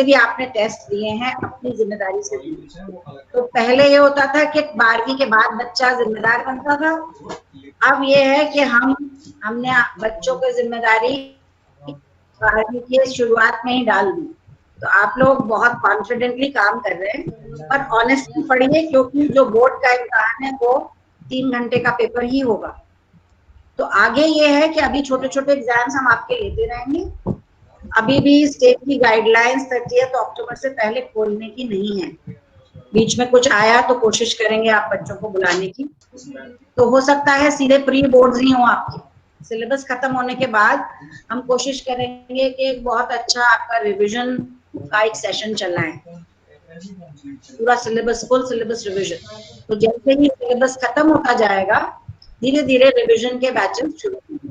भी आपने टेस्ट दिए हैं अपनी जिम्मेदारी से दिए। तो पहले ये होता था कि 12वीं के बाद बच्चा जिम्मेदार बनता था, अब ये है कि हमने बच्चों की जिम्मेदारी 12वीं की शुरुआत में ही डाल दी। तो आप लोग बहुत कॉन्फिडेंटली काम कर रहे हैं, पर ऑनेस्टली पढ़िए, क्योंकि जो बोर्ड का इम्तिहान है वो 3 घंटे का पेपर ही होगा। तो आगे ये है कि अभी छोटे छोटे एग्जाम्स हम आपके लेते रहेंगे। अभी भी स्टेट की गाइडलाइंस 30 अक्टूबर से पहले खोलने की नहीं है। बीच में कुछ आया तो कोशिश करेंगे आप बच्चों को बुलाने की। तो हो सकता है सीधे प्री बोर्ड्स ही हो आपके। सिलेबस खत्म होने के बाद हम कोशिश करेंगे कि एक बहुत अच्छा आपका रिवीजन का एक सेशन चलना है, पूरा सिलेबस, फुल सिलेबस रिवीजन। तो जैसे ही सिलेबस खत्म होता जाएगा, धीरे धीरे रिवीजन के बैचेस शुरू होंगे।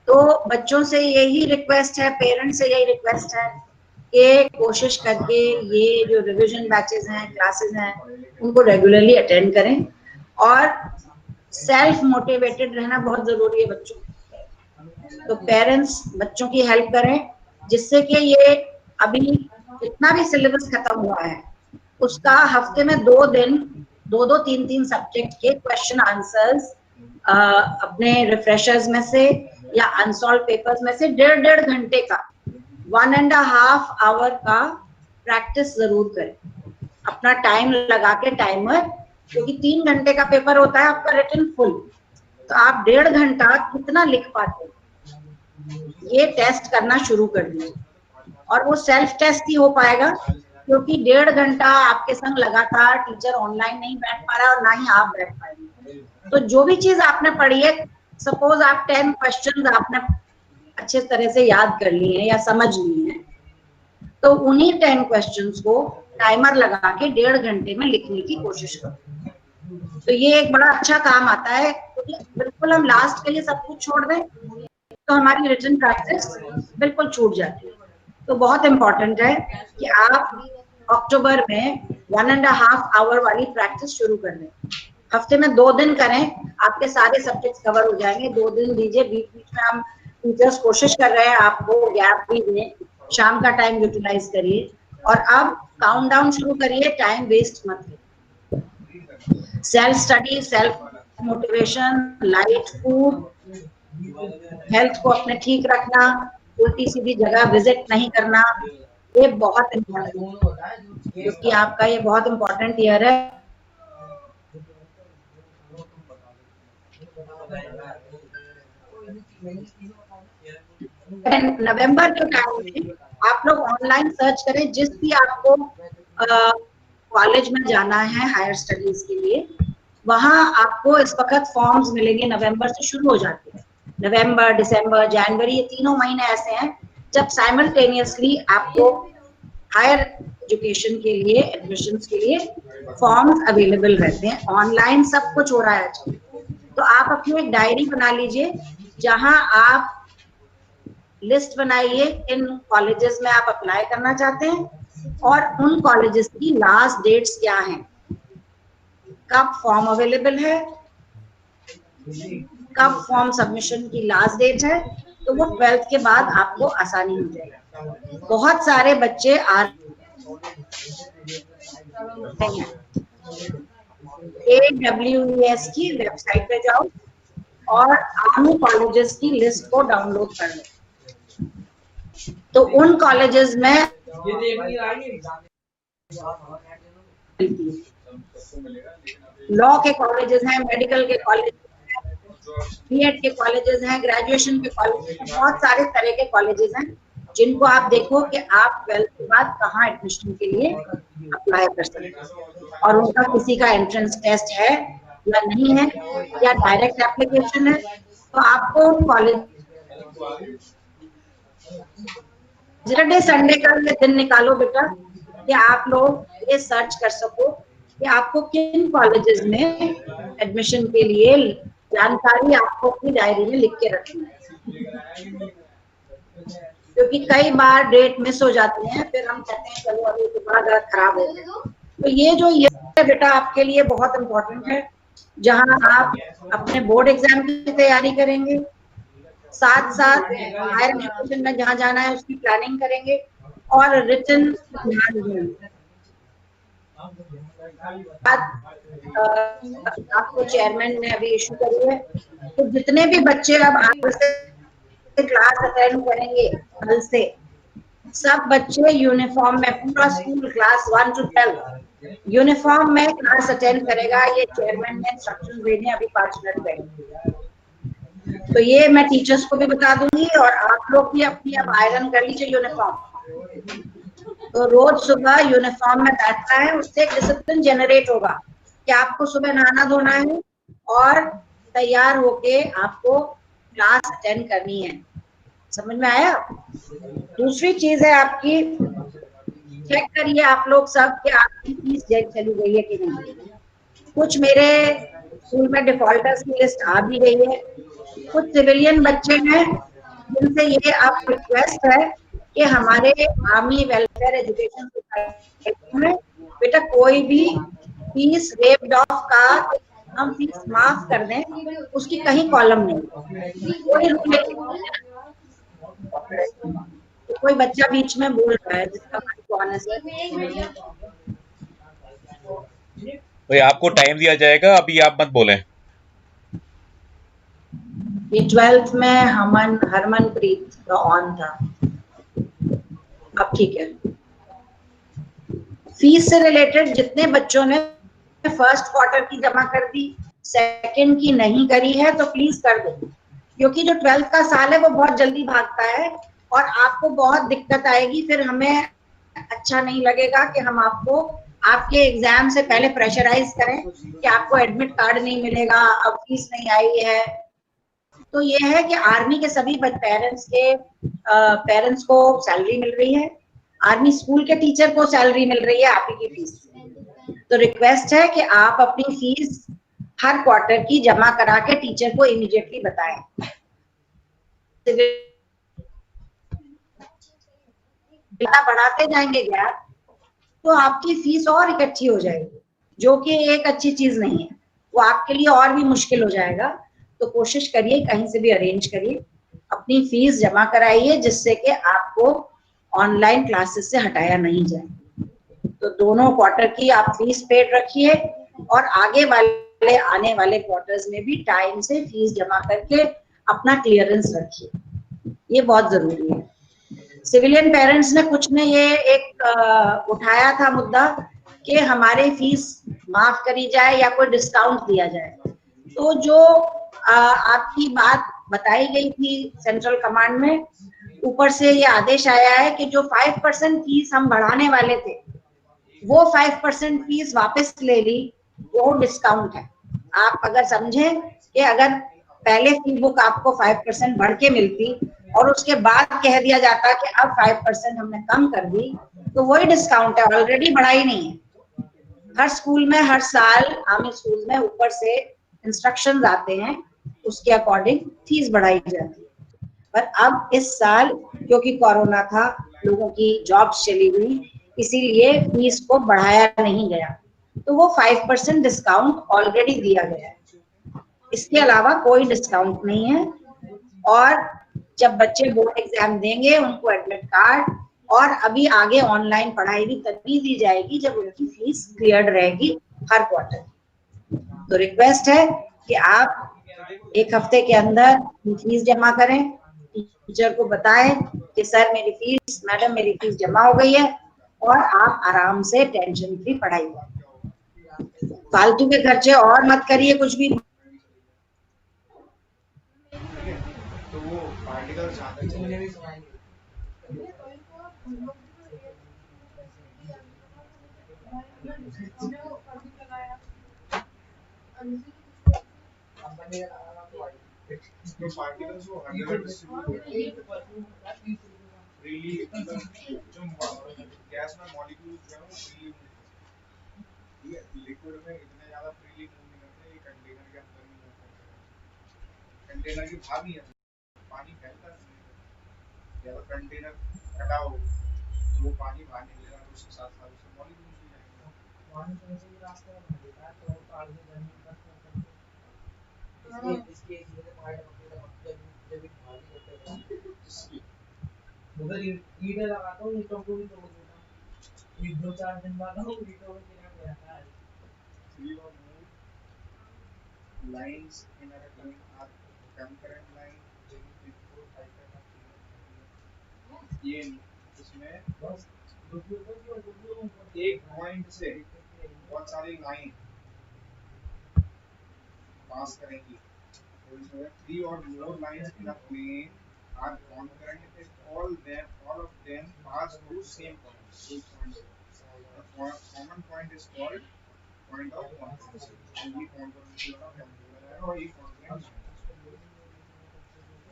तो बच्चों से यही रिक्वेस्ट है, पेरेंट्स से यही रिक्वेस्ट है कि कोशिश करके ये जो रिवीजन बैचेस हैं, क्लासेस हैं, उनको रेगुलरली अटेंड करें। और सेल्फ मोटिवेटेड रहना बहुत जरूरी है बच्चों। तो पेरेंट्स बच्चों की हेल्प करें, जिससे कि ये अभी जितना भी सिलेबस खत्म हुआ है उसका हफ्ते में 2 दिन, 2-2, 3-3 सब्जेक्ट के क्वेश्चन आंसर्स अपने रिफ्रेशर्स में से या अनसॉल्व पेपर्स में से 1.5 घंटे का, 1.5 आवर का प्रैक्टिस जरूर करें। अपना टाइम लगा के, टाइमर, क्योंकि 3 घंटे का पेपर होता है आपका रिटन फुल, तो आप 1.5 घंटा कितना लिख पाते हैं ये टेस्ट करना शुरू कर दीजिए। और वो सेल्फ टेस्ट ही हो पाएगा, क्योंकि 1.5 घंटा आपके संग लगातार टीचर ऑनलाइन नहीं बैठ पा रहा और ना ही आप बैठ पाएंगे। तो जो भी चीज आपने पढ़ी है, सपोज आप 10 क्वेश्चंस आपने अच्छे तरह से याद कर लिए हैं या समझ लिए हैं, तो उन्हीं 10 क्वेश्चंस को टाइमर लगा के 1.5 घंटे में लिखने की कोशिश करो। तो ये एक बड़ा अच्छा काम आता है, क्योंकि बिल्कुल हम लास्ट के लिए सब कुछ छोड़ दें तो हमारी रिटन प्रैक्टिस बिल्कुल छूट जाती है। तो बहुत इंपॉर्टेंट है कि आप अक्टूबर में 1.5 आवर वाली प्रैक्टिस शुरू कर दें। हफ्ते में 2 दिन करें, आपके सारे सब्जेक्ट्स कवर हो जाएंगे। 2 दिन दीजिए, बीच बीच में हम टीचर्स कोशिश कर रहे हैं आपको गैप भी दें, शाम का टाइम यूटिलाइज करिए। और अब काउंट डाउन शुरू करिए, टाइम वेस्ट मत करिए। Self study, self motivation, light food, health को अपने ठीक रखना, उल्टी सीधी जगह विजिट नहीं करना, ये बहुत इम्पोर्टेंट है, क्योंकि आपका ये बहुत इम्पोर्टेंट ईयर है। नवंबर के टाइम में आप लोग ऑनलाइन सर्च करें, जिस भी आपको कॉलेज में जाना है हायर स्टडीज के लिए, वहां आपको इस वक्त फॉर्म्स मिलेंगे। नवंबर से शुरू हो जाते हैं, नवंबर, दिसंबर, जनवरी, ये तीनों महीने ऐसे हैं जब साइमल्टेनियसली आपको हायर एजुकेशन के लिए, एडमिशंस के लिए फॉर्म्स अवेलेबल रहते हैं। ऑनलाइन सब कुछ हो रहा है आजकल। तो आप अपनी एक डायरी बना लीजिए, जहां आप लिस्ट बनाइए इन कॉलेजेस में आप अप्लाई करना चाहते हैं और उन कॉलेजेस की लास्ट डेट्स क्या हैं, कब फॉर्म अवेलेबल है, कब फॉर्म सबमिशन की लास्ट डेट है। तो वो 12th के बाद आपको आसानी हो जाएगी। बहुत सारे बच्चे आ रहे हैं, AWES की वेबसाइट पे जाओ और आर्मी कॉलेजेस की लिस्ट को डाउनलोड कर लो। तो उन कॉलेजेस में लॉ के कॉलेजेस हैं, मेडिकल के कॉलेज, बीएड के कॉलेजेस हैं, ग्रेजुएशन के कॉलेजेस हैं, बहुत सारे तरह के कॉलेजेस हैं जिनको आप देखो कि आप 12th के बाद कहाँ एडमिशन के लिए अप्लाई कर सकते हैं, और उनका किसी का एंट्रेंस टेस्ट है या नहीं है या डायरेक्ट एप्लीकेशन है। तो आपको कॉलेज सैटरडे संडे का ये दिन निकालो बेटा कि आप लोग ये सर्च कर सको कि आपको किन कॉलेजेस में एडमिशन के लिए जानकारी आपको अपनी डायरी में लिख के रखनी है, क्योंकि कई बार डेट मिस हो जाती है, फिर हम कहते हैं चलो अभी तुम्हारा खराब हो गया। तो ये जो ये बेटा आपके लिए बहुत इम्पोर्टेंट है, जहां आप अपने बोर्ड एग्जाम की तैयारी करेंगे, साथ साथ हायर एजुकेशन में जहाँ जाना है उसकी प्लानिंग करेंगे, और रिटन ध्यान दें। आपको चेयरमैन ने अभी इशू करी है, तो जितने भी बच्चे अब आगे से क्लास अटेंड करेंगे कल से, सब बच्चे यूनिफॉर्म में, पूरा स्कूल क्लास 1 to 12 यूनिफॉर्म में क्लास अटेंड करेगा। ये चेयरमैन ने इंस्ट्रक्शन देने अभी 5 मिनट पहले। तो ये मैं टीचर्स को भी बता दूंगी, और आप लोग भी अपनी अब आयरन कर लीजिए यूनिफॉर्म। तो रोज सुबह यूनिफॉर्म में बैठना है, उससे एक डिसिप्लिन जनरेट होगा कि आपको सुबह नहाना धोना है और तैयार होके आपको क्लास अटेंड करनी है। समझ में आया? दूसरी चीज है आपकी, चेक करिए आप लोग सब कि आपकी फीस चली गई है कि नहीं। कुछ मेरे स्कूल में डिफॉल्टर्स की लिस्ट आ भी गई है। कुछ सिविलियन बच्चे हैं जिनसे ये आप रिक्वेस्ट है कि हमारे आर्मी वेलफेयर एजुकेशन सोसाइटी में बेटा कोई भी फीस वेव्ड ऑफ का हम फीस माफ कर दें, उसकी कहीं कॉलम नहीं, कोई रूल नहीं। तो कोई बच्चा बीच में बोल रहा है जिसका माइक ऑन है सर। भाई आपको टाइम दिया जाएगा, अभी आप मत बोलें। ये 12th में हरमनप्रीत का ऑन था। अब ठीक है। फीस से रिलेटेड जितने बच्चों ने फर्स्ट क्वार्टर की जमा कर दी, सेकंड की नहीं करी है, तो प्लीज कर दो, क्योंकि जो 12th का साल है वो बहुत जल्दी भागता है और आपको बहुत दिक्कत आएगी। फिर हमें अच्छा नहीं लगेगा कि हम आपको आपके एग्जाम से पहले प्रेशराइज करें कि आपको एडमिट कार्ड नहीं मिलेगा, अब फीस नहीं आई है। तो ये है कि आर्मी के सभी पेरेंट्स को सैलरी मिल रही है, आर्मी स्कूल के टीचर को सैलरी मिल रही है आप ही की फीस। तो रिक्वेस्ट है कि आप अपनी फीस हर क्वार्टर की जमा करा के टीचर को इमीडिएटली बताएं। बढ़ाते जाएंगे गैप तो आपकी फीस और इकट्ठी हो जाएगी, जो कि एक अच्छी चीज नहीं है, वो आपके लिए और भी मुश्किल हो जाएगा। तो कोशिश करिए कहीं से भी अरेंज करिए, अपनी फीस जमा कराइए, जिससे कि आपको ऑनलाइन क्लासेस से हटाया नहीं जाए। तो दोनों क्वार्टर की आप फीस पेड रखिए, और आगे वाले आने वाले क्वार्टर्स में भी टाइम से फीस जमा करके अपना क्लियरेंस रखिए, ये बहुत जरूरी है। सिविलियन पेरेंट्स ने कुछ ने ये एक उठाया था मुद्दा कि हमारी फीस माफ करी जाए या कोई डिस्काउंट दिया जाए। तो जो आपकी बात बताई गई थी सेंट्रल कमांड में, ऊपर से ये आदेश आया है कि जो 5% फीस हम बढ़ाने वाले थे, वो 5% फीस वापस ले ली, वो डिस्काउंट है। आप अगर समझें कि अगर पहले फी बुक आपको 5% बढ़ के मिलती और उसके बाद कह दिया जाता कि अब 5% हमने कम कर दी, तो वही डिस्काउंट है, ऑलरेडी बढ़ाई नहीं है। हर स्कूल में हर साल आर्मी स्कूल में ऊपर से इंस्ट्रक्शंस आते हैं, उसके अकॉर्डिंग फीस बढ़ाई जाती है। पर अब इस साल क्योंकि कोरोना था, लोगों की जॉब्स चली गई, इसीलिए फीस को बढ़ाया नहीं गया, तो वो 5% डिस्काउंट ऑलरेडी दिया गया है, इसके अलावा कोई डिस्काउंट नहीं है। और जब बच्चे बोर्ड एग्जाम देंगे उनको एडमिट कार्ड और अभी आगे ऑनलाइन पढ़ाई भी तभी दी जाएगी जब उनकी फीस क्लियर रहेगी हर क्वार्टर। तो रिक्वेस्ट है कि आप एक हफ्ते के अंदर फीस जमा करें, टीचर को बताएं कि सर मेरी फीस, मैडम मेरी फीस जमा हो गई है, और आप आराम से टेंशन फ्री पढ़ाई करें। फालतू के खर्चे और मत करिए कुछ भी। तो वो पार्टिकल्स जो पार्टिकल्स वो हर जगह डिस्ट्रीब्यूट फ्रीली, मतलब जो गैस में मॉलिक्यूल्स जो है वो फ्रीली, ठीक है, लिक्विड में इतने ज्यादा फ्रीली मूव नहीं करते, ये कंटेनर के अंदर ही मूव करते हैं। कंटेनर की भाग नहीं है, पानी फैलता है, या तो कंटेनर कटा हो तो वो पानी बाहर निकलेगा, उसके साथ साथ उसके मॉलिक्यूल्स भी जाएंगे। पानी तो ऐसे ही रास्ते में भर देता है, तो तार से जमीन तक इसलिए इसलिए पार्ट जब भी भारी होते हैं। उधर ईंटें लगाता हूँ, ईंटों को भी तोड़ देता हूँ। एक दो चार दिन बाद हम ईंटों में गिरा के रखा है। Three or more lines in a recurring are concurrent line before hyphen or period. ये इसमें बस एक पॉइंट से बहुत सारी लाइन पास करेंगी। तो इसमें three or more lines in a plane are concurrent if all of them pass through same point. The common point is called point of concurrency. And ये concurrency वाला formula है और ये concurrent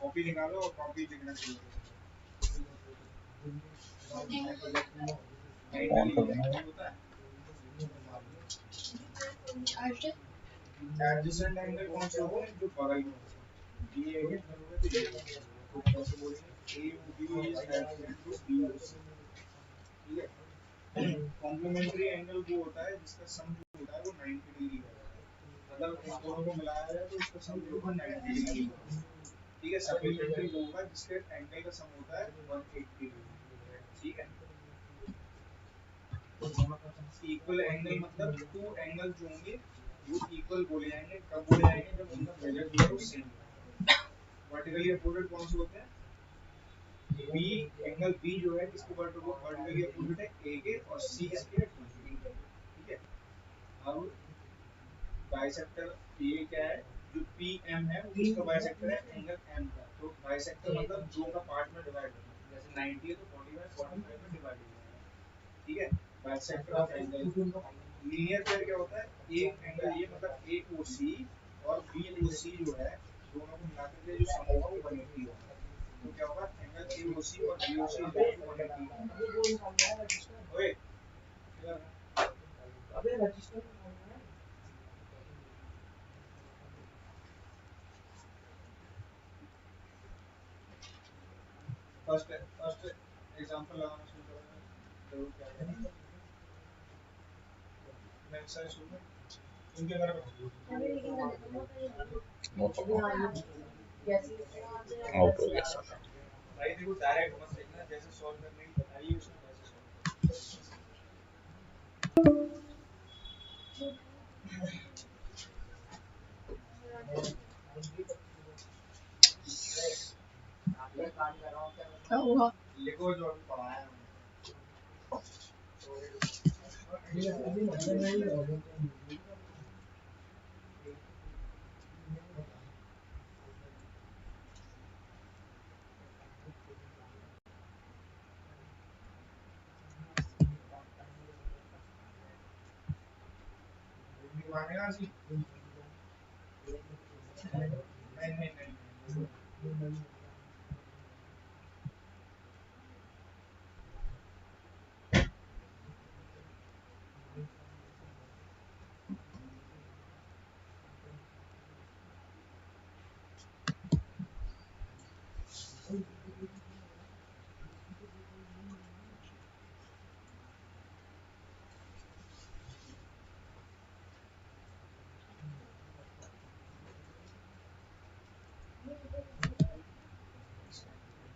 कॉपी निकालो और कॉपी लिखना चाहिए। On कर देना। होता है एडजेसेंट एंगल कौन सा होगा जो बगल में होगा। ये एंगल होगा तो ये तो कैसे बोलेंगे AOB is adjacent to BOC। ठीक है। कॉम्प्लीमेंट्री एंगल वो होता है जिसका सम जो होता है वो 90 डिग्री का होता है। मतलब इन दोनों को मिलाया जाए तो इसका सम जो होगा 90 डिग्री का होगा। ठीक है। सप्लीमेंट्री वो होगा जिसके एंगल का सम होता है 180 डिग्री। ठीक है। इक्वल एंगल मतलब टू एंगल जो होंगे वो इक्वल बोले जाएंगे। कब बोले जाएंगे जब उनका मेजर जो है वो सेम हो। वर्टिकली अपोजिट कौन से होते हैं? बी एंगल बी जो है किसके वर्टिकली अपोजिट है? ए के। और सी किसके है? डी के। ठीक है। अब बाइसेक्टर ए क्या है? जो पी एम है वो किसका बाइसेक्टर है? एंगल एम का। तो बाइसेक्टर मतलब दो का पार्ट में डिवाइड करना। जैसे 90 है तो 45 में डिवाइड हो जाएगा। ठीक है। Bisector of angle. Linear pair क्या होता है? एक एंगल ये मतलब ए ओ सी और बी ओ सी जो है दोनों को मिलाकर के जो सम होगा वो 180 होगा। तो क्या होगा? एंगल ए ओ सी और बी ओ सी 180। ओए अबे रजिस्टर फर्स्ट एग्जांपल लगाना शुरू करेंगे जरूर क्या करेंगे। नेक्स्ट साइड शुरू में उनके घर में नो प्रॉब्लम, आउट हो गया सर। भाई देखो डायरेक्ट मत लिखना। जैसे सॉल्व करने की बताई है उसमें वैसे सॉल्व क्या हुआ? लिखो जो अभी पढ़ाया है ये अभी मतलब नहीं होगा। उन्हें मानेगा जी।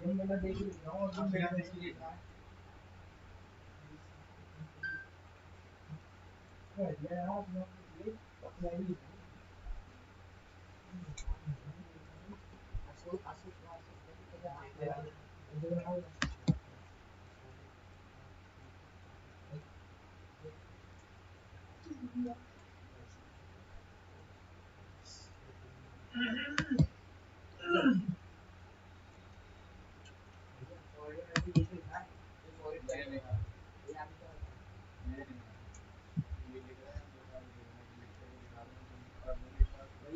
नहीं मैं देख रहा हूँ आप यहाँ देखिए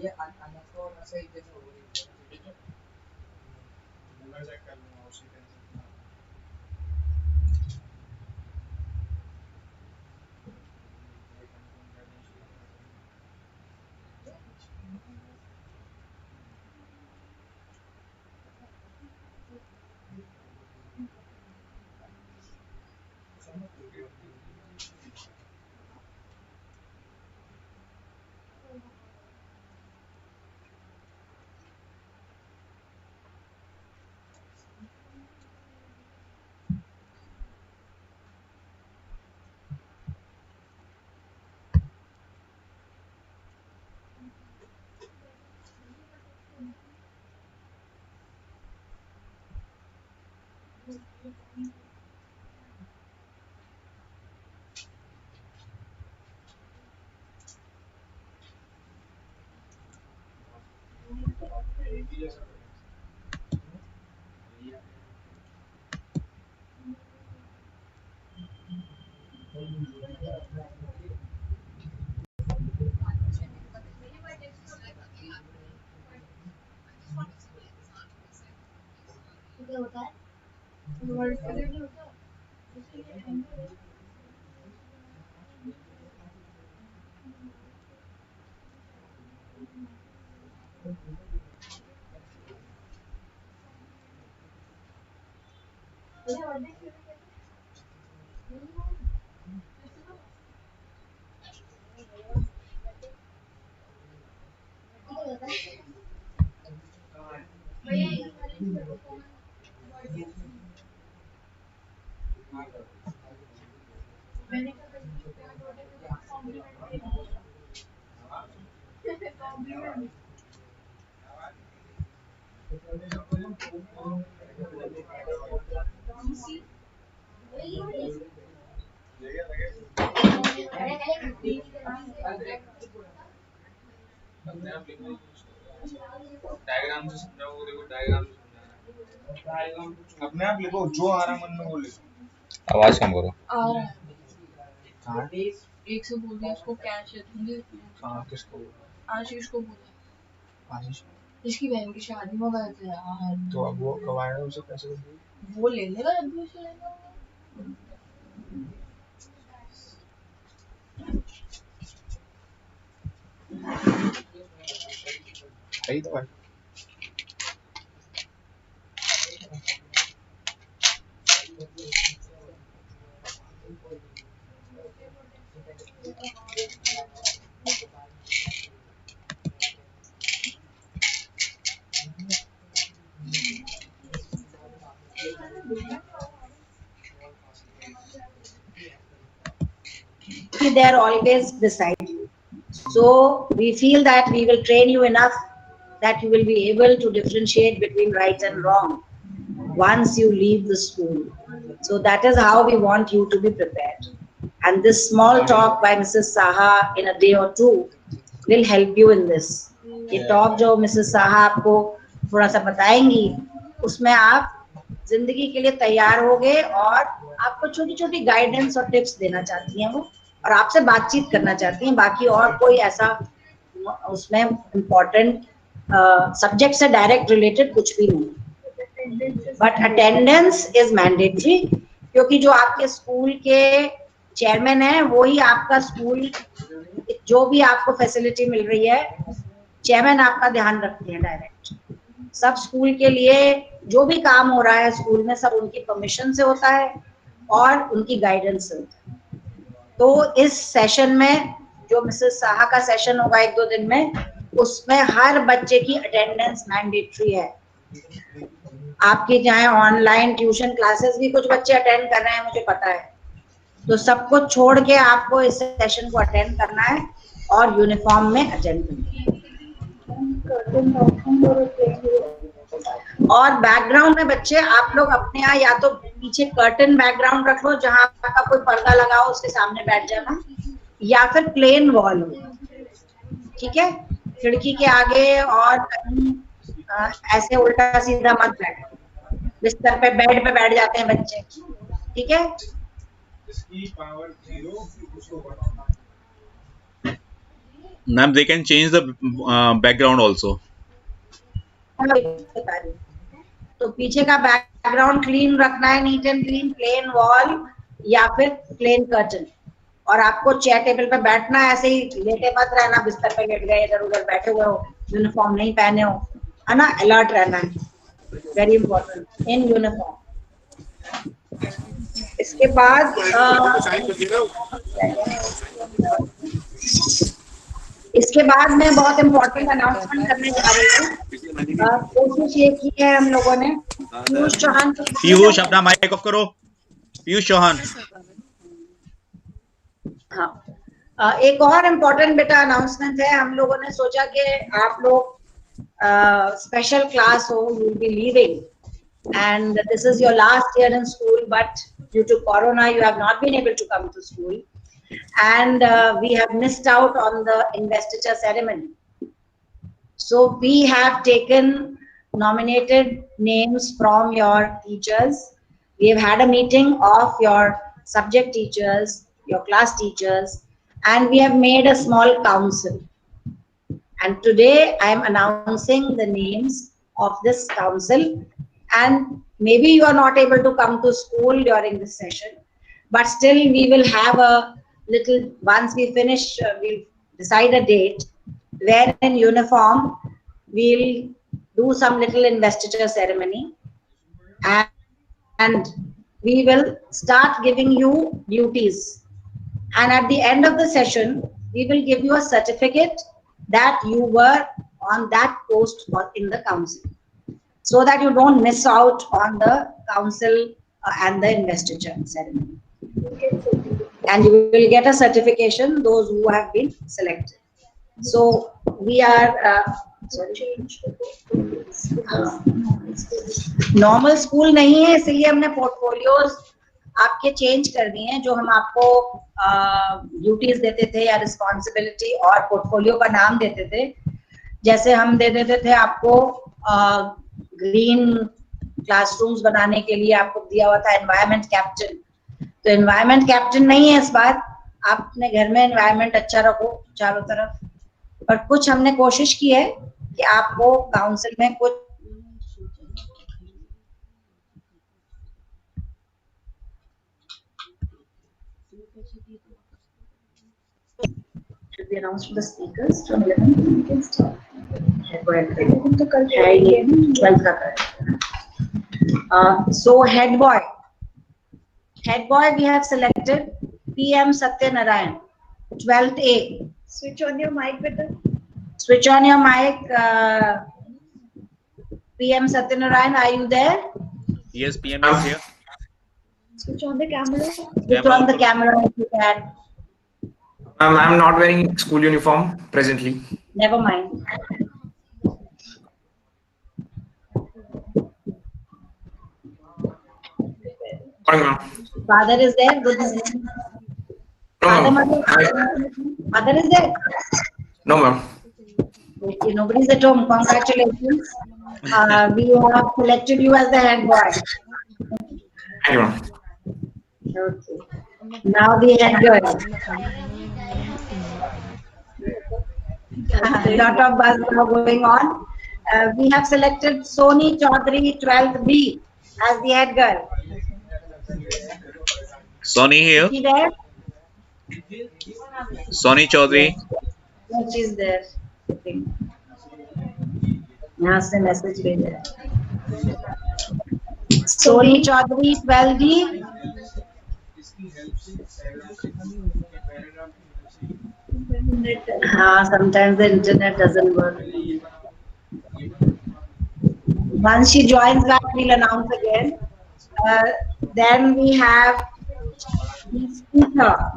ये अनसो सही जैसे हो रही है। गूगल चेक कर लूंगा उसी टेंशन में। क्या होता है? वर्ड के लिए नहीं होता। मैंने डायग्राम से समझाओ, वो देखो डायग्राम से समझाना है। अपने आप लिखो, जो आ रहा मन में वो लिखो। आवाज कम करो। आ रहा है। एक से बोल दिया उसको कैश है। हाँ, किसको? आशीष को बोला। आशीष। इसकी बहन की शादी में गए थे यार। तो अब वो कब आएगा, उसे पैसे वो ले लेगा जब भी उसे लेना होगा। सही तो है। They are always beside you. So we feel that we will train you enough that you will be able to differentiate between right and wrong once you leave the school. So that is how we want you to be prepared. And this small talk by Mrs. Saha in a day or two will help you in this. ये talk जो Mrs. Saha आपको थोड़ा सा बताएंगी, उसमें आप जिंदगी के लिए तैयार होगे और आपको छोटी छोटी गाइडेंस और टिप्स देना चाहती हैं वो, और आपसे बातचीत करना चाहती हैं। बाकी और कोई ऐसा उसमें इम्पोर्टेंट सब्जेक्ट से डायरेक्ट रिलेटेड कुछ भी नहीं। बट अटेंडेंस इज मैंडेटरी, क्योंकि जो आपके स्कूल के चेयरमैन है वही आपका स्कूल जो भी आपको फैसिलिटी मिल रही है, चेयरमैन आपका ध्यान रखते हैं डायरेक्ट। सब स्कूल के लिए जो भी काम हो रहा है स्कूल में, सब उनकी परमिशन से होता है और उनकी गाइडेंस से होता है। तो इस सेशन में जो मिसेस साहा का सेशन होगा 1-2 दिन में, उसमें हर बच्चे की अटेंडेंस मैंडेटरी है। आपके चाहे ऑनलाइन ट्यूशन क्लासेस भी कुछ बच्चे अटेंड कर रहे हैं, मुझे पता है, तो सब कुछ छोड़ के आपको इस सेशन को अटेंड करना है और यूनिफॉर्म में अटेंड करना है। और बैकग्राउंड में बच्चे आप लोग अपने यहाँ या तो पीछे कर्टन बैकग्राउंड रख लो, जहाँ आपका कोई पर्दा लगा हो उसके सामने बैठ जाना, या फिर प्लेन वॉल हो, ठीक है। खिड़की के आगे और कहीं ऐसे उल्टा सीधा मत बैठो, बिस्तर पे बेड पे बैठ जाते हैं बच्चे, ठीक है। इसकी पावर 0 उसको बढ़ाना। Ma'am, they can change the background also. तो पीछे का बैकग्राउंड क्लीन रखना है, neat and clean, plain wall या फिर प्लेन कर्टन। और आपको चेयर टेबल पे बैठना है, ऐसे ही लेटे मत रहना, बिस्तर पे लेट गए, इधर उधर बैठे हुए हो, यूनिफॉर्म नहीं पहने हो, है ना। अलर्ट रहना है, वेरी इंपॉर्टेंट, इन यूनिफॉर्म। इसके बाद मैं बहुत इम्पोर्टेंट अनाउंसमेंट करने जा रही हूँ। कोशिश ये की है हम लोगों ने, पीयूष चौहान, पीयूष अपना माइक ऑफ करो। पीयूष चौहान। हाँ, एक और इम्पोर्टेंट बेटा अनाउंसमेंट है। हम लोगों ने सोचा कि आप लोग स्पेशल क्लास हो, you will be leaving, and this is your last year in school, but due to Corona, you have not been able to come to school, and we have missed out on the investiture ceremony. So we have nominated names from your teachers. We have had a meeting of your subject teachers, your class teachers, and we have made a small council. And today I am announcing the names of this council. And maybe you are not able to come to school during this session, but still we will have a little, once we finish, we'll decide a date where in uniform we'll do some little investiture ceremony, and we will start giving you duties. And at the end of the session, we will give you a certificate that you were on that post or in the council, so that you don't miss out on the council and the investiture ceremony. And you will get a certification, those who have been selected. So we are normal school नहीं है, इसलिए हमने portfolios आपके change कर दिए हैं. जो हम आपको ड्यूटीज देते थे या रिस्पॉन्सिबिलिटी और पोर्टफोलियो का नाम देते थे, जैसे हम दे देते थे आपको ग्रीन क्लासरूम्स बनाने के लिए आपको दिया हुआ था एनवायरमेंट कैप्टन. तो एनवायरमेंट कैप्टन नहीं है इस बार. आप अपने घर में एनवायरमेंट अच्छा रखो चारों तरफ. पर कुछ हमने कोशिश की है कि आपको काउंसिल में कुछ should be announced to the speakers from 11 we can start. तो कल है ये 12 का करें. So head boy we have selected PM Satyanarayan, 12th A. Switch on your mic, beta. Switch on your mic. PM Satyanarayan, are you there? Yes, PM is here. Switch on the camera. Switch on the camera if you can. I'm not wearing school uniform presently. Never mind. Morning, ma'am. Father is there. Good morning. No, Mother is there. no, ma'am. Okay, nobody's at home. Congratulations. We have selected you as the head boy. Thank you, ma'am. Okay. Now the head girl. Lot of buzz now going on. We have selected Soni Chaudhary, 12th B, as the head girl. Soni here. Is she there? Soni Chaudhary. No, she's there. Okay. यहाँ से message भेजा है. Soni Chaudhary 12D. हाँ, sometimes the internet doesn't work. Once she joins back, we'll announce again. Then we have the speaker.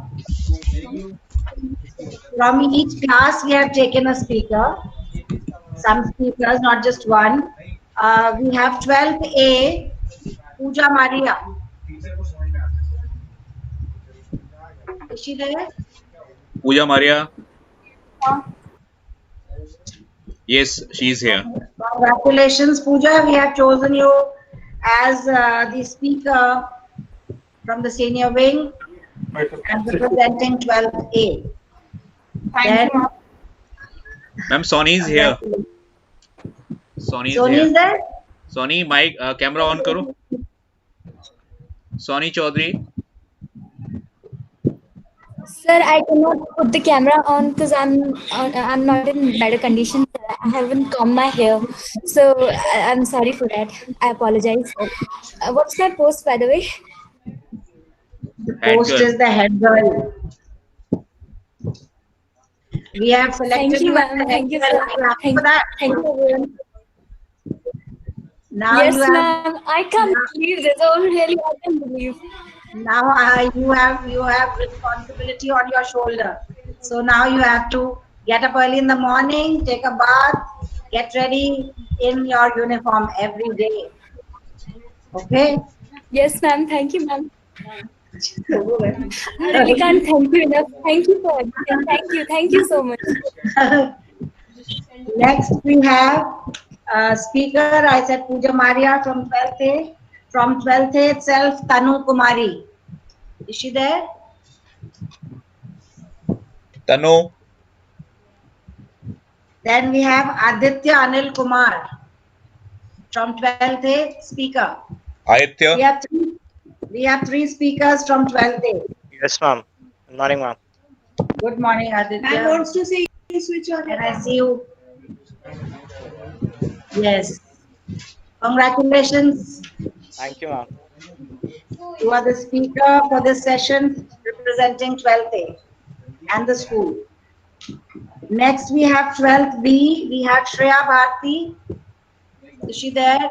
From each class, we have taken a speaker. Some speakers, not just one. We have 12th A, Pooja Maria. Is she there? Pooja Maria. Yes, she is here. Congratulations, Pooja. We have chosen you as the speaker from the senior wing and representing 12th A. Thank you. Ma'am, Soni is here. Soni is Soni here. is there? Soni, mic, camera on karo. Soni Chaudhary. Sir, I cannot put the camera on because I'm not in better condition. I haven't combed my hair, so I'm sorry for that. I apologize. What's my post, by the way? The Head post girl. is the head girl. We have selected Thank you, as the ma'am. Thank you, head sir. girl. Clap Thank for that. you, everyone. Now Yes, you have. ma'am. I can't believe this. Oh, really, I can't believe. Now you have responsibility on your shoulder. So now you have to get up early in the morning, take a bath, get ready in your uniform every day. Okay. Yes, ma'am. Thank you, ma'am. I really can't thank you enough. Thank you for everything. Thank you. Thank you so much. Next we have speaker. I said Pooja Maria from 12th A. From 12th A itself, Tanu Kumari. Is she there? Tanu, Then we have Aditya Anil Kumar from 12th A, speaker. Aditya. We have three speakers from 12th A. Yes, ma'am. Good morning, ma'am. Good morning, Aditya. I wants to see you switch on. Can I see you? Yes. Congratulations. Thank you, ma'am. You are the speaker for this session representing 12th A and the school. Next we have 12th B. We have Shreya Bharti. Is she there?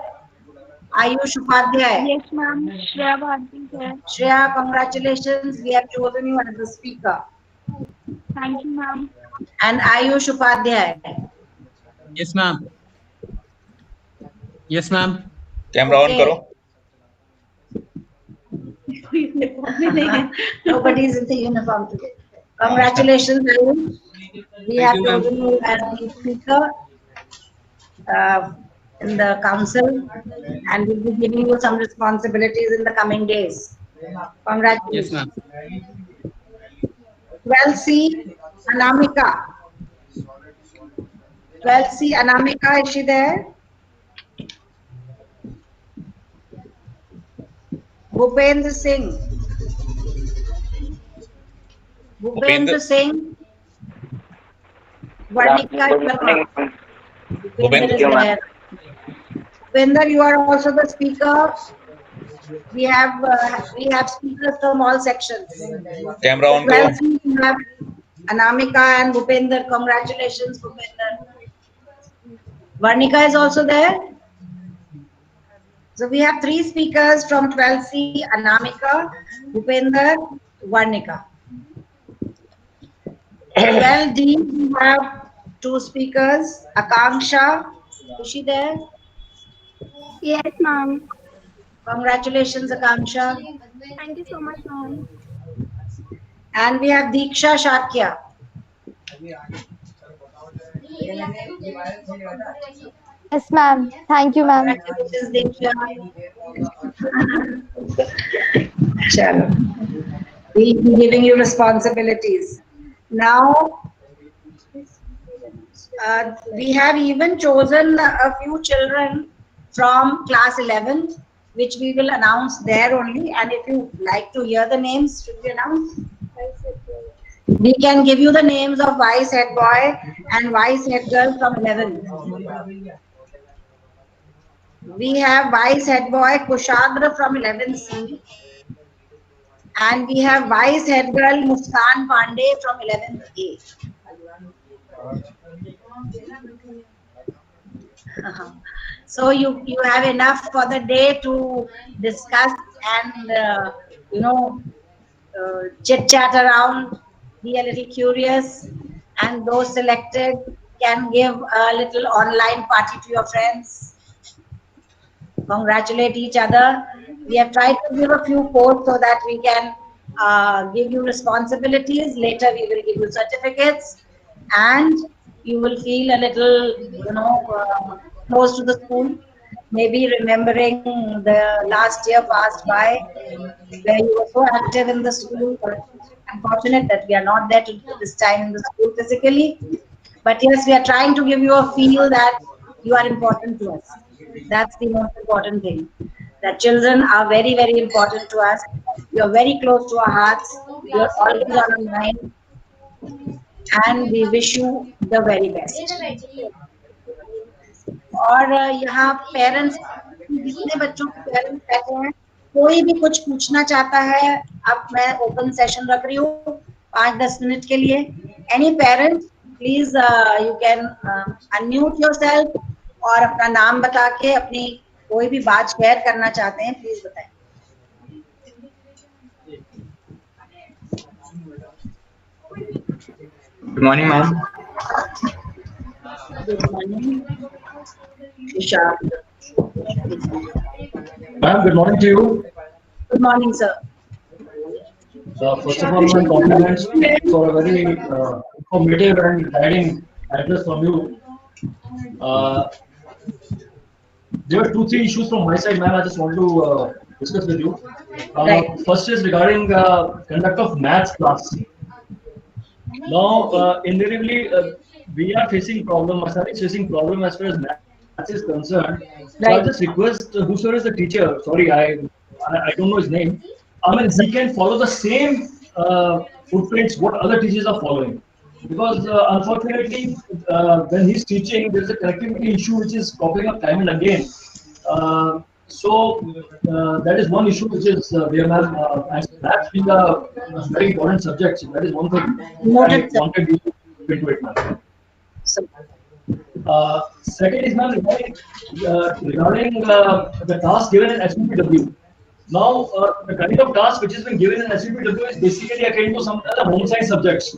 Ayush Upadhyay. Yes, ma'am. Shreya Bharti here. Shreya, congratulations. We have chosen you as the speaker. Thank you, ma'am. And Ayush Upadhyay. Yes, ma'am. Yes, ma'am. Camera on Okay. करो. Nobody is in the uniform today. Congratulations, Ayush. We have you, ma'am. chosen you as the speaker in the council, and we'll be giving you some responsibilities in the coming days. Yes, Congratulations. ma'am. 12C, Anamika. 12C, Anamika, is she there? Bhupendra Singh. Bhupendra Singh. Varnika Sharma. Bhupendra is there. Bhupendra, you are also the speaker. We have speakers from all sections. Camera on करो. 12C, we have Anamika and Bhupendra. Congratulations, Bhupendra. Varnika is also there. So we have three speakers from 12C, Anamika, Bhupendra, Varnika. 12D, we have two speakers, Akanksha. Is she there? Yes, ma'am. Congratulations, Akanksha. Thank you so much, ma'am. And we have Diksha Shakya. Yes, ma'am. Thank you, ma'am. Congratulations, Diksha. Chalo. We'll be giving you responsibilities. Now, we have even chosen a few children from class 11, which we will announce there only. And if you like to hear the names, should we announce? We can give you the names of Vice Head Boy and Vice Head Girl from 11. We have Vice Head Boy Kushagra from 11C. And we have Vice Head Girl Muskan Pandey from 11th A. So you have enough for the day to discuss and chit chat around, be a little curious, and those selected can give a little online party to your friends. Congratulate each other. We have tried to give a few codes so that we can give you responsibilities. Later we will give you certificates, and you will feel a little, close to the school. Maybe remembering the last year passed by, where you were so active in the school. But unfortunate that we are not there this time in the school physically. But yes, we are trying to give you a feel that you are important to us. That's the most important thing. That children are very, very important to us. You are very close to our hearts. You are always on our mind. And we wish you the very best. और यहाँ parents, जितने बच्चों के parents बैठे हैं, कोई भी कुछ पूछना चाहता है, अब मैं ओपन सेशन रख रही हूँ 5-10 मिनट के लिए. Any parent please you can unmute yourself और अपना नाम बता के अपनी कोई भी बात शेयर करना चाहते हैं, प्लीज बताएं. Good morning, ma'am. Good morning. Isha. Ma'am, good morning to you. Good morning, sir. First of all, my compliments for a very informative and guiding address from you. There are 2-3 issues from my side, ma'am. I just want to discuss with you. Right. First is regarding conduct of maths class. Now, invariably, we are facing problem. Masari is facing problem as far as maths is concerned. So I Right. just request whosoever is the teacher. Sorry, I don't know his name. I mean, he can follow the same footprints what other teachers are following. Because unfortunately, when he's teaching, there's a connectivity issue which is popping up time and again. So that is one issue which is there, ma'am. And maths being a very important subject, so that is one thing Noted, I sir. wanted you to look into it, ma'am. So, Second is, ma'am, regarding the task given in SPPW. Now, the kind of task which has been given in SPPW is basically akin to some other home science subjects.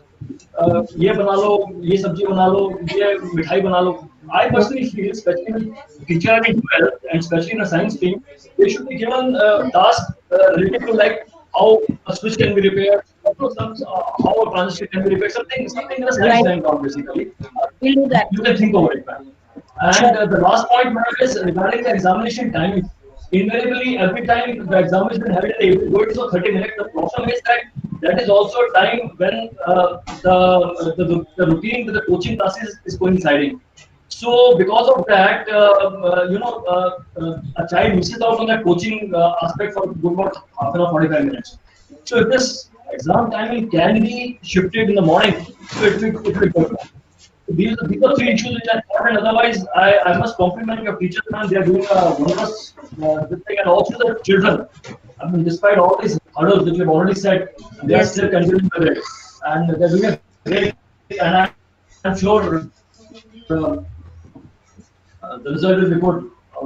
ये बना लो, ये सब्जी बना लो, ये मिठाई बना लो. I personally feel, especially with teacher in 12th and especially in a science stream, they should be given tasks related to like how a switch can be repaired, how a transistor can be repaired, something in a science Right. background basically. we'll do that. You can think over it, ma'am. And the last point, ma'am, is regarding the examination time. Invariably, every time the exam has been held, it will go into 30 minutes. The problem is that is also a time when the routine with the coaching classes is coinciding. So because of that, a child misses out on that coaching aspect for good about half an hour, 45 minutes. So if this exam timing can be shifted in the morning, so it will be good. These are 3 issues which are important. Otherwise, I must compliment your teachers, man. They are doing a wondrous this thing, and also the children. I mean, despite all these hurdles which you've already said, they are Yes. still continuing with it, and they're doing a great. And I'm sure the result will be good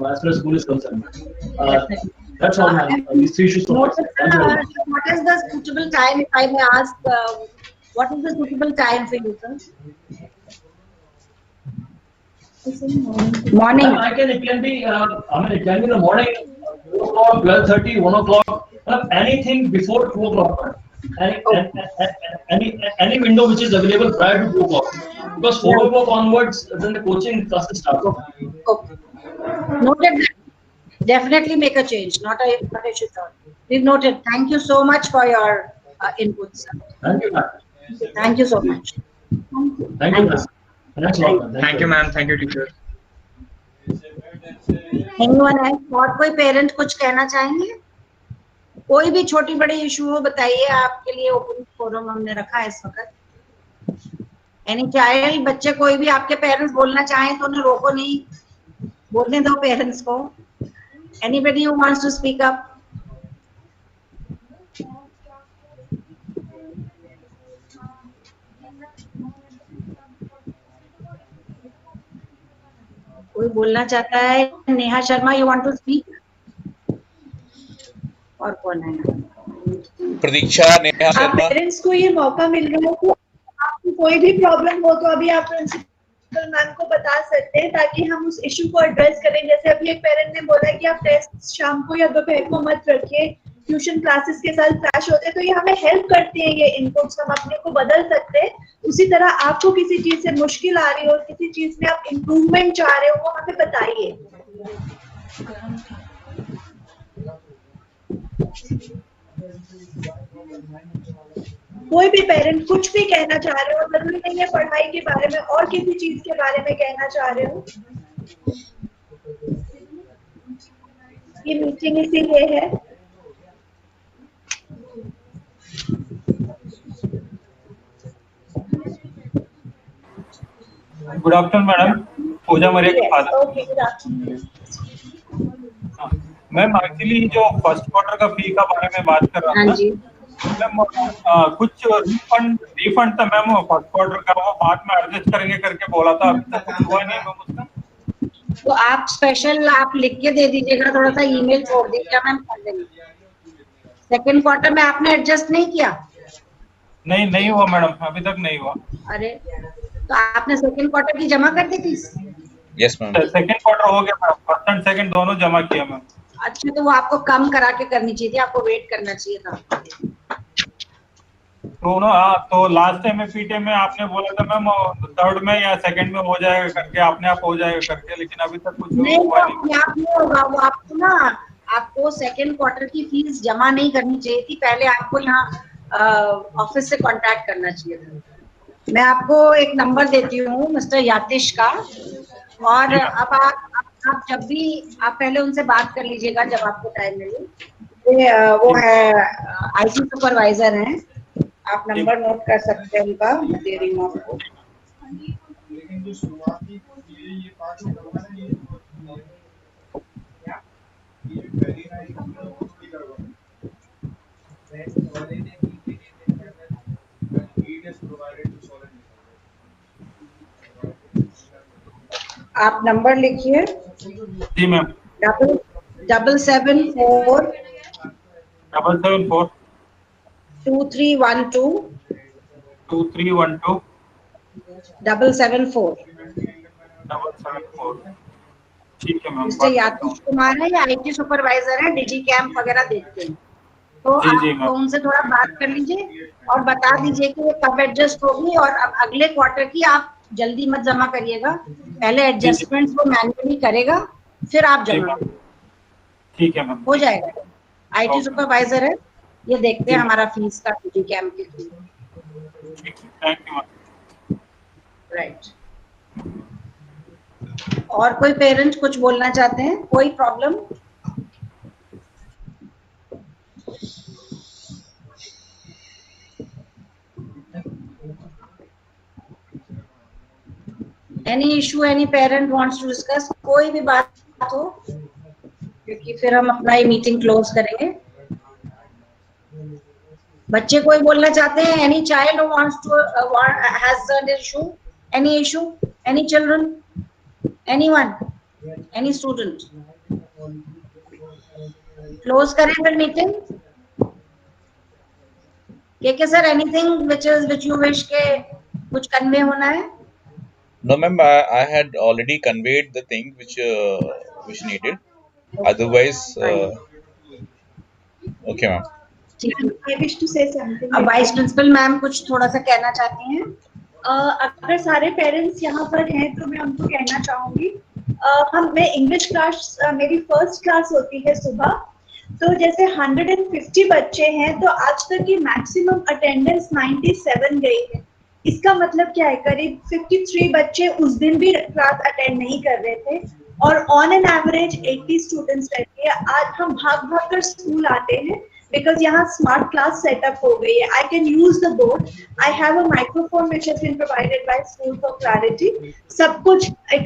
as far as school is concerned. That's all, man. These 3 issues. Noted, Thank you very much. what is the suitable time, if I may ask, what is the suitable time for you, sir? Morning. It can be, it can be in the morning, 2 o'clock, 12:30, 1 o'clock, anything before 2 o'clock. Any window which is available prior to 2 o'clock. Because 4 o'clock onwards, then the coaching classes start. Okay. Noted. Definitely make a change. Not a issue. We've noted. Thank you so much for your input, sir. Thank you, ma'am. Thank you so much. Thank you, ma'am. Thanks a lot, ma'am. Thank you, ma'am. Thank you, teacher. Anyone else? और कोई parent कुछ कहना चाहेंगे? कोई भी छोटी बड़ी issue हो बताइए, आपके लिए ओपन फोरम हमने रखा है इस वक्त. एनी चाइल्ड, बच्चे कोई भी आपके पेरेंट्स बोलना चाहें तो उन्हें रोको नहीं, बोलने दो पेरेंट्स को. Anybody who wants to speak up? कोई बोलना चाहता है? Neha Sharma, you want to speak? और कौन है? प्रतीक्षा, नेहा आप शर्मा. पेरेंट्स को ये मौका मिल रहा है कि आपको कोई भी प्रॉब्लम हो तो अभी आप प्रिंसिपल मैम को बता सकते हैं, ताकि हम उस इशू को एड्रेस करें. जैसे अभी एक पेरेंट ने बोला कि आप टेस्ट शाम को या दोपहर को मत रखिए, ट्यूशन क्लासेस के साथ क्लैश होते हैं, तो ये हमें हेल्प करते हैं, ये इनपुट्स हम अपने को बदल सकते हैं. उसी तरह आपको किसी चीज से मुश्किल आ रही हो, किसी चीज में आप इम्प्रूवमेंट चाह रहे हो, वो हमें बताइए. कोई भी पेरेंट कुछ भी कहना चाह रहे हो, जरूरी नहीं है पढ़ाई के बारे में, और किसी चीज के बारे में कहना चाह रहे हो. ये मीटिंग इसीलिए है. गुड आफ्टरनून मैडम, पूजा मरिया के father. Okay, good afternoon ma'am. Actually जो फर्स्ट क्वार्टर का फी का बारे में बात कर रहा था मैम, कुछ रिफंड था मैम फर्स्ट क्वार्टर का, वो बाद में एडजस्ट करेंगे करके बोला था, अभी तक कुछ हुआ नहीं मैम उसका. तो आप स्पेशल आप लिख के दे दीजिएगा, थोड़ा सा ईमेल छोड़ दीजिएगा, मैम कर देंगे. सेकंड क्वार्टर में आपने एडजस्ट नहीं किया? नहीं हुआ मैडम, अभी तक नहीं हुआ. अरे, तो आपने सेकंड क्वार्टर की जमा कर दी थी? Yes ma'am. सेकंड क्वार्टर हो गया मैम, फर्स्ट एंड सेकंड दोनों जमा किया मैम। अच्छा, तो वो आपको कम करा के करनी चाहिए थी, आपको वेट करना चाहिए था। दोनों तो लास्ट टाइम में पीटे में आपने बोला था मैम थर्ड में या सेकंड में हो जाएगा करके, अपने आप हो जाएगा करके, लेकिन अभी तक कुछ नहीं, हुआ वो अपने आप नहीं होगा। वो आपको ना, आपको सेकंड क्वार्टर की फीस जमा नहीं करनी चाहिए थी, पहले आपको यहाँ ऑफिस से कांटेक्ट करना चाहिए था। मैं आपको एक नंबर देती हूँ मिस्टर यातिश का, और अब आप जब भी, आप पहले उनसे बात कर लीजिएगा जब आपको टाइम मिले। वो है IT सुपरवाइजर हैं, आप नंबर नोट कर सकते हैं उनका, मैं दे रही हूँ आपको। लेकिन जो शुरुआती ये पार्ट होगा ना, ये पहली नाइट को थोड़ी गड़बड़ आप नंबर लिखिए। जी मैम। 774 774 2312 2312 774। ठीक है मैम। मिस्टर यातिश कुमार है, या IT सुपरवाइजर है, डिजी कैम्प वगैरह देखते हैं, तो आप उनसे थोड़ा बात कर लीजिए और बता दीजिए कि ये कब एडजस्ट होगी। और अब अगले क्वार्टर की आप जल्दी मत जमा करिएगा, पहले एडजस्टमेंट्स वो मैन्युअली करेगा, फिर आप जमा। ठीक है मैम, हो जाएगा। IT सुपरवाइजर है, ये देखते हैं हमारा फीस का डिजी कैम्प के थ्रू। Thank you ma'am. राइट। और कोई पेरेंट्स कुछ बोलना चाहते हैं? कोई problem? Any issue, any parent wants to discuss? कोई भी बात हो, क्योंकि फिर हम अपना ये मीटिंग क्लोज करेंगे। बच्चे कोई बोलना चाहते हैं? Any child wants to has an issue? Any issue? Any children? Anyone? Any student? Close करें फिर मीटिंग। के sir, anything which you wish के कुछ कन्वे होना है? No ma'am, I had already conveyed the thing which needed. Otherwise, okay ma'am. I wish to say something. अब vice principal ma'am कुछ थोड़ा सा कहना चाहती हैं? अगर सारे पेरेंट्स यहाँ पर हैं तो मैं उनको कहना चाहूंगी, मैं इंग्लिश क्लास, मेरी फर्स्ट क्लास होती है सुबह, तो जैसे 150 बच्चे हैं तो आज तक की मैक्सिमम अटेंडेंस 97 गई है। इसका मतलब क्या है, करीब 53 बच्चे उस दिन भी क्लास अटेंड नहीं कर रहे थे, और ऑन एन एवरेज 80 स्टूडेंट्स रहते हैं। आज हम भाग भाग कर स्कूल आते हैं बिकॉज यहाँ स्मार्ट क्लास सेटअप हो गई है। I can use the board, I have a microphone which has been provided by school for clarity. सब कुछ, एक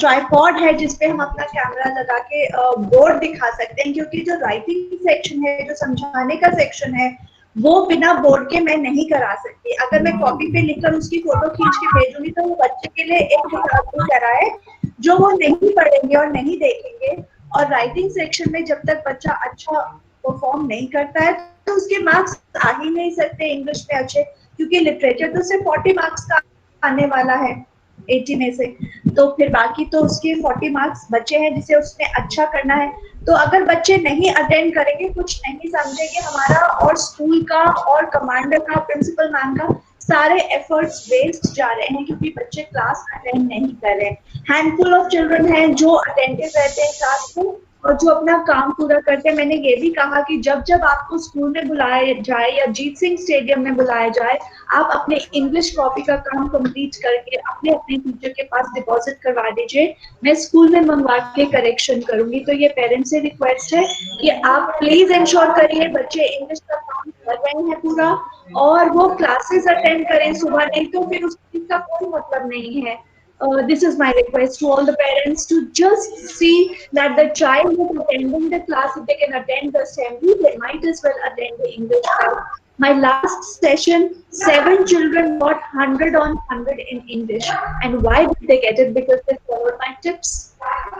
ट्राइपॉड है जिसपे हम अपना कैमरा लगा के बोर्ड दिखा सकते हैं, क्योंकि जो राइटिंग सेक्शन है, जो समझाने का सेक्शन है, वो बिना बोर्ड के मैं नहीं करा सकती। अगर मैं कॉपी पे लिखकर उसकी फोटो खींच के भेजूंगी तो वो बच्चे के लिए एक तरह है जो वो नहीं पढ़ेंगे और नहीं देखेंगे। और राइटिंग सेक्शन में जब तक बच्चा अच्छा परफॉर्म नहीं करता है तो उसके मार्क्स आ ही नहीं सकते इंग्लिश में अच्छे, क्योंकि लिटरेचर तो सिर्फ 40 मार्क्स का आने वाला है 80 में से, तो फिर बाकी तो उसके 40 मार्क्स बचे हैं जिसे उसने अच्छा करना है। तो अगर बच्चे नहीं अटेंड करेंगे, कुछ नहीं समझेंगे, हमारा और स्कूल का और कमांडर का, प्रिंसिपल मैम का सारे एफर्ट्स वेस्ट जा रहे हैं, क्योंकि बच्चे क्लास अटेंड नहीं कर रहे हैं। हैंडफुल ऑफ चिल्ड्रन हैं जो अटेंटिव रहते हैं क्लास को और जो अपना काम पूरा करते हैं। मैंने ये भी कहा कि जब जब आपको स्कूल में बुलाया जाए या जीत सिंह स्टेडियम में बुलाया जाए, आप अपने इंग्लिश कॉपी का काम कंप्लीट करके अपने अपने टीचर के पास डिपॉजिट करवा दीजिए। मैं स्कूल में मंगवा के करेक्शन करूंगी। तो ये पेरेंट्स से रिक्वेस्ट है कि आप प्लीज इंश्योर करिए बच्चे इंग्लिश का काम कर रहे हैं पूरा, और वो क्लासेस अटेंड करें सुबह, नहीं तो फिर उस चीज का कोई मतलब नहीं है। This is my request to all the parents to just see that the child is attending the class. If they can attend the assembly, they might as well attend the English class. My last session, 7 children got 100 on 100 in English. And why did they get it? Because they followed my tips.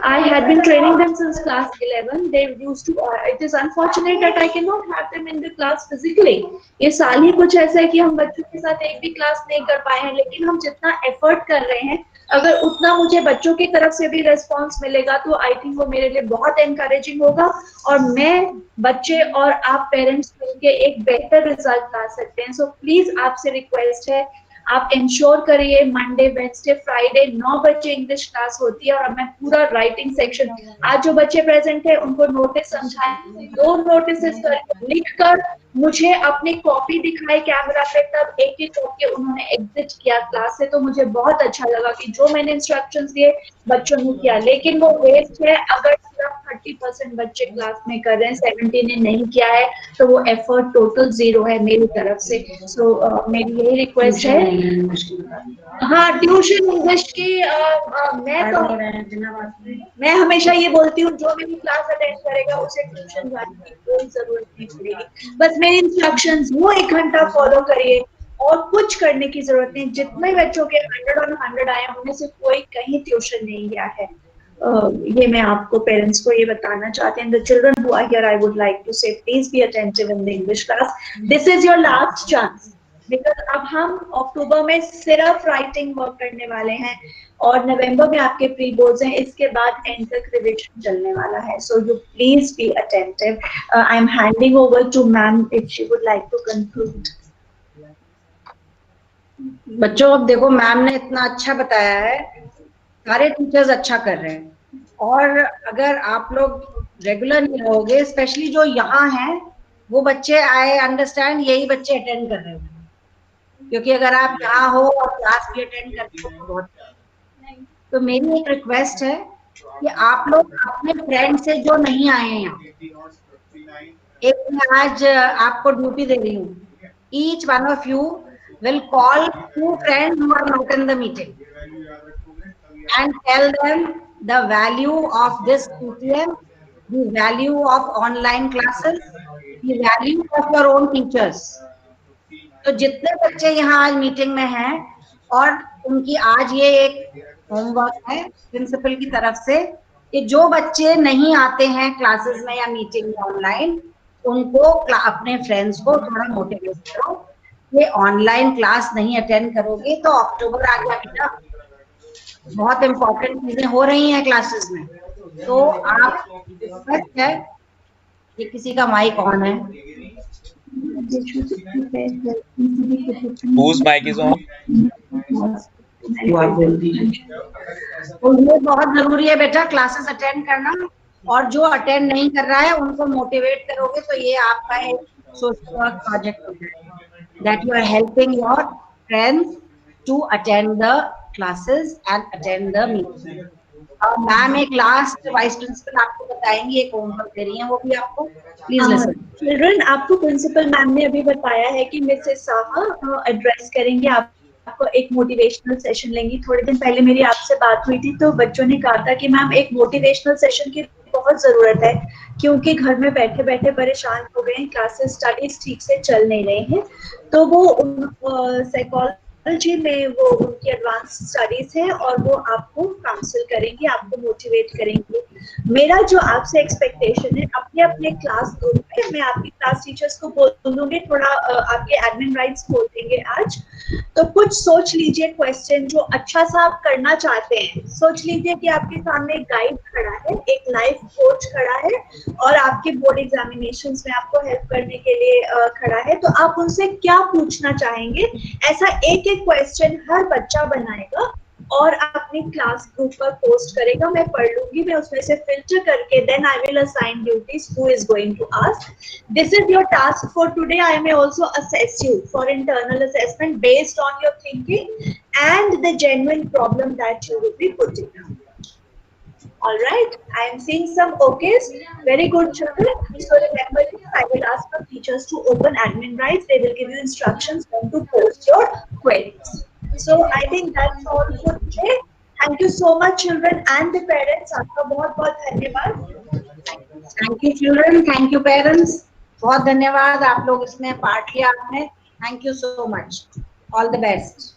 I had been training them since class 11. They used to. It is unfortunate that I cannot have them in the class physically. ये साल ही कुछ ऐसा है कि हम बच्चों के साथ एक भी क्लास नहीं कर पाए हैं, लेकिन हम जितना एफर्ट कर रहे हैं, अगर उतना मुझे बच्चों की तरफ से भी रेस्पॉन्स मिलेगा तो आई थिंक वो मेरे लिए बहुत एनकरेजिंग होगा और मैं, बच्चे और आप पेरेंट्स मिलकर एक बेहतर रिजल्ट ला सकते हैं. सो प्लीज आपसे रिक्वेस्ट है, आप इंश्योर करिए मंडे, वेडनेसडे, फ्राइडे 9 बजे इंग्लिश क्लास होती है और मैं पूरा राइटिंग सेक्शन, आज जो बच्चे प्रेजेंट है उनको नोटिस समझाएं, 2 नोटिस लिखकर मुझे अपनी कॉपी दिखाए कैमरा पे, तब एक करके उन्होंने एग्जिट किया क्लास से. तो मुझे बहुत अच्छा लगा कि जो मैंने इंस्ट्रक्शंस दिए बच्चों ने किया, लेकिन वो वेस्ट है अगर सिर्फ 30% बच्चे क्लास में कर रहे हैं, 70 ने नहीं किया है, तो वो एफर्ट टोटल 0 है मेरी तरफ से. सो मेरी यही रिक्वेस्ट है. हाँ, ट्यूशन इंग्लिश की मैं हमेशा ये बोलती हूँ, जो मेरी क्लास अटेंड करेगा उसे ट्यूशन जाने की कोई जरूरत नहीं पड़ेगी. बस मेरी इंस्ट्रक्शंस वो 1 घंटा फॉलो करिए और कुछ करने की जरूरत नहीं. जितने बच्चों के 100 on 100 आए उनमें से कोई कहीं ट्यूशन नहीं गया है. ये मैं आपको पेरेंट्स को ये बताना चाहते हैं. The children who are here, I would like to say, please be attentive in the English class. This is your last chance. Because अब हम अक्टूबर में सिर्फ राइटिंग वर्क करने वाले हैं और नवंबर में आपके प्री बोर्ड्स हैं, इसके बाद एंड तक रिविजन चलने वाला है. So you please be attentive. I am handing over to ma'am if she would like to conclude. बच्चों, अब देखो मैम ने इतना अच्छा बताया है, सारे टीचर्स अच्छा कर रहे हैं, और अगर आप लोग रेगुलर नहीं रहोगे, स्पेशली जो यहाँ हैं वो बच्चे, आई अंडरस्टैंड यही बच्चे अटेंड कर रहे हैं, क्योंकि अगर आप यहाँ हो और क्लास भी अटेंड करते हो तो बहुत. तो मेरी एक रिक्वेस्ट है कि आप लोग अपने फ्रेंड से जो नहीं आए हैं यहाँ, एक मैं आज आपको ड्यूटी दे रही हूँ, each one of you will call 2 friends who are not in the meeting and tell them the value of this PTM, the value of online classes, the value of your own teachers. तो जितने बच्चे यहाँ आज meeting में हैं और उनकी आज ये एक होमवर्क है प्रिंसिपल की तरफ से कि जो बच्चे नहीं आते हैं क्लासेस में या मीटिंग में ऑनलाइन, उनको अपने फ्रेंड्स को थोड़ा मोटिवेट करो. ये ऑनलाइन क्लास नहीं अटेंड करोगे तो अक्टूबर आ गया बेटा, बहुत इम्पोर्टेंट चीजें हो रही हैं क्लासेस में. तो आप रिक्वेस्ट है कि किसी का माइक ऑन है. Whose mic is on? तो ये बहुत जरूरी है बेटा क्लासेस अटेंड करना, और जो अटेंड नहीं कर रहा है उनको मोटिवेट करोगे तो ये आपका एक सोशल वर्क प्रोजेक्ट होता है, that you are helping your friends to attend the classes and attend the meeting. और मैम एक लास्ट वाइस प्रिंसिपल आपको बताएंगी, एक होमवर्क दे रही हैं, वो भी आपको प्लीज लिसन. चिल्ड्रन, आपको प्रिंसिपल मैम ने अभी बताया है कि मिसेस साहा एड्रेस करेंगे, आपको एक मोटिवेशनल सेशन लेंगी. थोड़े दिन पहले मेरी आपसे बात हुई थी तो बच्चों ने कहा था कि मैम एक मोटिवेशनल सेशन की बहुत जरूरत है, क्योंकि घर में बैठे बैठे परेशान हो गए हैं, क्लासेस स्टडीज ठीक से चल नहीं रहे हैं. तो वो साइकोलॉजी में वो उनकी एडवांस स्टडीज है और वो आपको काउंसिल करेंगी, आपको मोटिवेट करेंगी. मेरा जो आपसे एक्सपेक्टेशन है, अपने अपने क्लास ग्रुप में मैं आपकी क्लास टीचर्स को बोल दूंगी, थोड़ा आपके एडमिन राइट्स बोल देंगे आज, तो कुछ सोच लीजिए क्वेश्चन जो अच्छा सा आप करना चाहते हैं. सोच लीजिए कि आपके सामने एक गाइड खड़ा है, एक लाइफ कोच खड़ा है और आपके बोर्ड एग्जामिनेशंस में आपको हेल्प करने के लिए खड़ा है. तो आप उनसे क्या पूछना चाहेंगे, ऐसा एक एक क्वेश्चन हर बच्चा बनाएगा और अपनी क्लास ग्रुप पर पोस्ट करेगा. मैं पढ़ लूंगी, मैं उसमें से फिल्टर करके then I will assign duties who is going to ask. This is your task for today. I may also assess you for internal assessment based on your thinking and the genuine problem that you will be putting out. All right, I am seeing some okays. Very good, children. So remember this, I will ask the teachers to open admin rights. They will give you instructions when to post your queries. So I think that's all for today. Thank you so much, children and the parents. आपका बहुत-बहुत धन्यवाद. Thank you, children. Thank you, parents. बहुत धन्यवाद, आप लोग इसमें part लिया आपने. Thank you so much. All the best.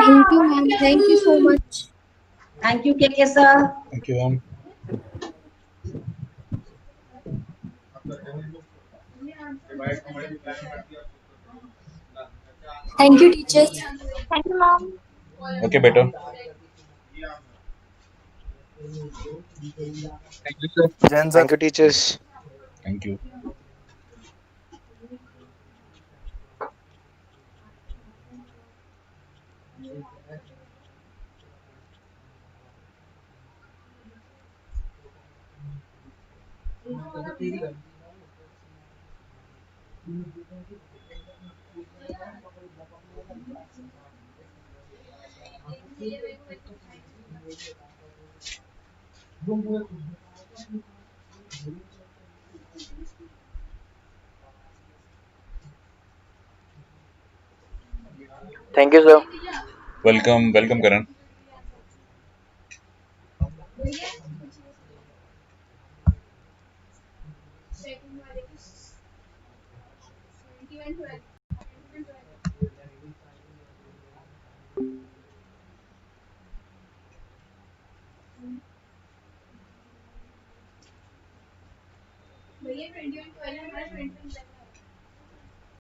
Thank you, ma'am. Thank you so much. Thank you, KK sir. Thank you, ma'am. Thank you, teachers. Thank you, mom. Okay, better. Thank you, sir. Jen sir. Thank you, teachers. Thank you. Thank you, sir. Welcome, Karan.